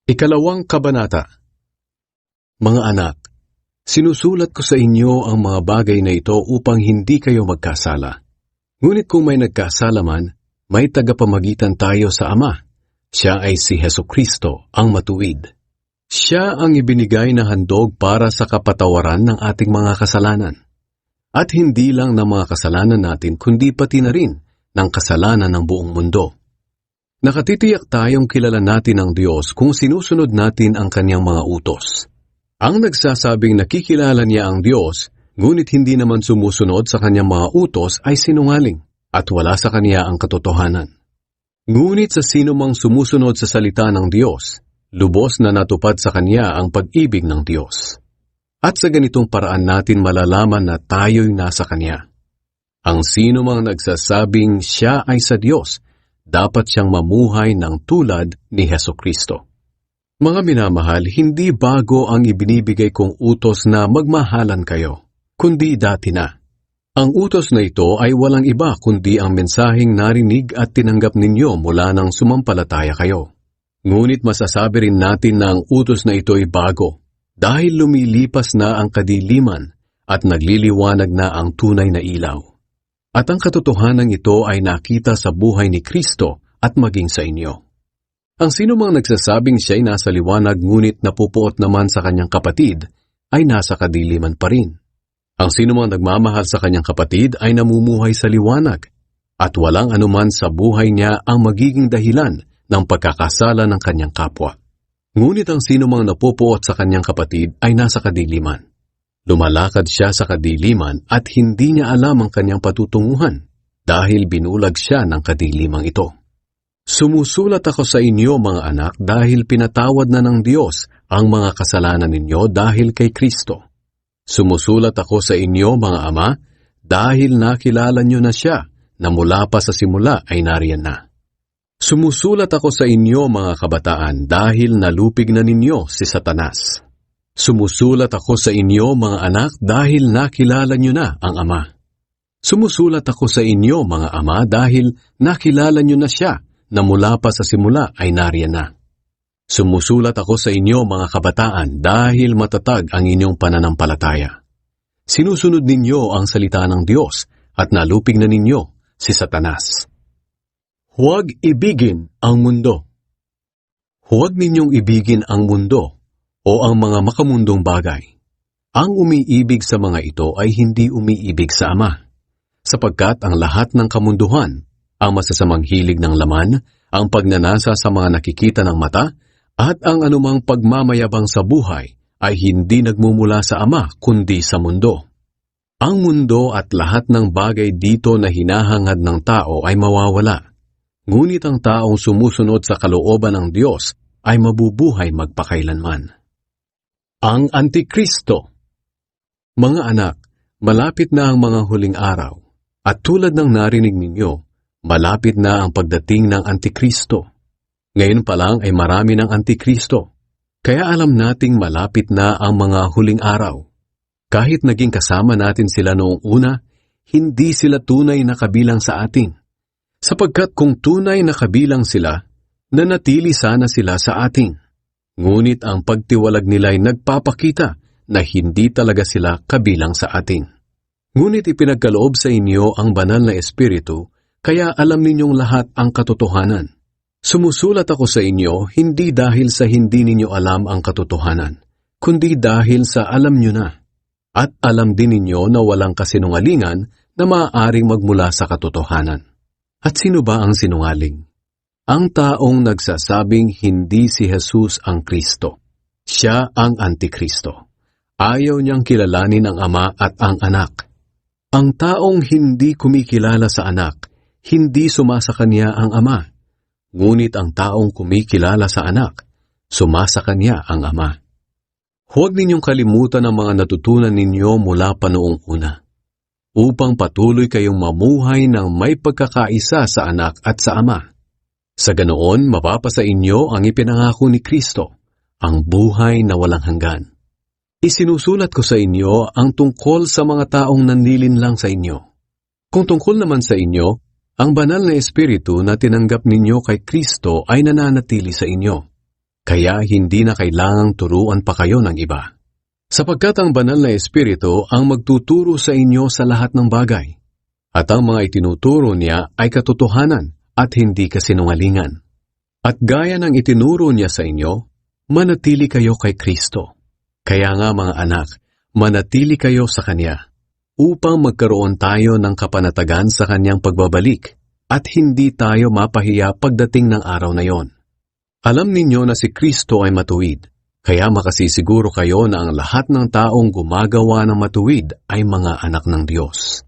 Ikalawang kabanata. Mga anak, sinusulat ko sa inyo ang mga bagay na ito upang hindi kayo magkasala. Ngunit kung may nagkasala man, may tagapamagitan tayo sa Ama. Siya ay si Hesukristo, ang matuwid. Siya ang ibinigay na handog para sa kapatawaran ng ating mga kasalanan. At hindi lang ng mga kasalanan natin, kundi pati na rin ng kasalanan ng buong mundo. Nakatitiyak tayong kilala natin ang Diyos kung sinusunod natin ang Kanyang mga utos. Ang nagsasabing nakikilala niya ang Diyos, ngunit hindi naman sumusunod sa Kanyang mga utos ay sinungaling at wala sa Kanya ang katotohanan. Ngunit sa sino mang sumusunod sa salita ng Diyos, lubos na natupad sa Kanya ang pag-ibig ng Diyos. At sa ganitong paraan natin malalaman na tayo'y nasa Kanya. Ang sino mang nagsasabing siya ay sa Diyos, dapat siyang mamuhay ng tulad ni Hesukristo. Mga minamahal, hindi bago ang ibinibigay kong utos na magmahalan kayo, kundi dati na. Ang utos na ito ay walang iba kundi ang mensaheng narinig at tinanggap ninyo mula nang sumampalataya kayo. Ngunit masasabi rin natin na ang utos na ito ay bago, dahil lumilipas na ang kadiliman at nagliliwanag na ang tunay na ilaw. At ang katotohanan ito ay nakita sa buhay ni Kristo at maging sa inyo. Ang sino mang nagsasabing siya'y nasa liwanag ngunit napupuot naman sa kanyang kapatid ay nasa kadiliman pa rin. Ang sino mang nagmamahal sa kanyang kapatid ay namumuhay sa liwanag at walang anuman sa buhay niya ang magiging dahilan ng pagkakasala ng kanyang kapwa. Ngunit ang sino mang napupuot sa kanyang kapatid ay nasa kadiliman. Lumalakad siya sa kadiliman at hindi niya alam ang kanyang patutunguhan dahil binulag siya ng kadilimang ito. Sumusulat ako sa inyo mga anak dahil pinatawad na ng Diyos ang mga kasalanan ninyo dahil kay Kristo. Sumusulat ako sa inyo mga ama dahil nakilala niyo na siya na mula pa sa simula ay nariyan na. Sumusulat ako sa inyo mga kabataan dahil nalupig na ninyo si Satanas. Sumusulat ako sa inyo mga anak dahil nakilala niyo na ang Ama. Sumusulat ako sa inyo mga ama dahil nakilala niyo na siya na mula pa sa simula ay nariyan na. Sumusulat ako sa inyo mga kabataan dahil matatag ang inyong pananampalataya. Sinusunod ninyo ang salita ng Diyos at nalupig na ninyo si Satanas. Huwag ibigin ang mundo. Huwag ninyong ibigin ang mundo o ang mga makamundong bagay. Ang umiibig sa mga ito ay hindi umiibig sa Ama, sapagkat ang lahat ng kamunduhan, ang masasamang hilig ng laman, ang pagnanasa sa mga nakikita ng mata, at ang anumang pagmamayabang sa buhay ay hindi nagmumula sa Ama kundi sa mundo. Ang mundo at lahat ng bagay dito na hinahangad ng tao ay mawawala, ngunit ang taong sumusunod sa kalooban ng Diyos ay mabubuhay magpakailanman. Ang Antikristo. Mga anak, malapit na ang mga huling araw, at tulad ng narinig ninyo, malapit na ang pagdating ng Antikristo. Ngayon pa lang ay marami ng Antikristo, kaya alam nating malapit na ang mga huling araw. Kahit naging kasama natin sila noong una, hindi sila tunay na kabilang sa atin. Sapagkat kung tunay na kabilang sila, nanatili sana sila sa atin. Ngunit ang pagtiwalag nila ay nagpapakita na hindi talaga sila kabilang sa atin. Ngunit ipinagkaloob sa inyo ang banal na Espiritu, kaya alam ninyong lahat ang katotohanan. Sumusulat ako sa inyo hindi dahil sa hindi ninyo alam ang katotohanan, kundi dahil sa alam nyo na. At alam din ninyo na walang kasinungalingan na maaaring magmula sa katotohanan. At sino ba ang sinungaling? Ang taong nagsasabing hindi si Jesus ang Kristo. Siya ang Antikristo. Ayaw niyang kilalanin ang Ama at ang Anak. Ang taong hindi kumikilala sa Anak, hindi sumasa kanya ang Ama. Ngunit ang taong kumikilala sa Anak, sumasa kanya ang Ama. Huwag ninyong kalimutan ang mga natutunan ninyo mula pa noong una, upang patuloy kayong mamuhay ng may pagkakaisa sa Anak at sa Ama. Sa ganoon, mapapasa inyo ang ipinangako ni Kristo, ang buhay na walang hanggan. Isinusulat ko sa inyo ang tungkol sa mga taong nanlilin lang sa inyo. Kung tungkol naman sa inyo, ang banal na Espiritu na tinanggap ninyo kay Kristo ay nananatili sa inyo. kaya hindi na kailangang turuan pa kayo ng iba. Sapagkat ang banal na Espiritu ang magtuturo sa inyo sa lahat ng bagay, at ang mga itinuturo niya ay katotohanan at hindi kasinungalingan. At gaya ng itinuro niya sa inyo, manatili kayo kay Kristo. Kaya nga mga anak, manatili kayo sa Kanya, upang magkaroon tayo ng kapanatagan sa Kanyang pagbabalik, at hindi tayo mapahiya pagdating ng araw na yon. Alam ninyo na si Kristo ay matuwid, kaya makasisiguro kayo na ang lahat ng taong gumagawa ng matuwid ay mga anak ng Diyos.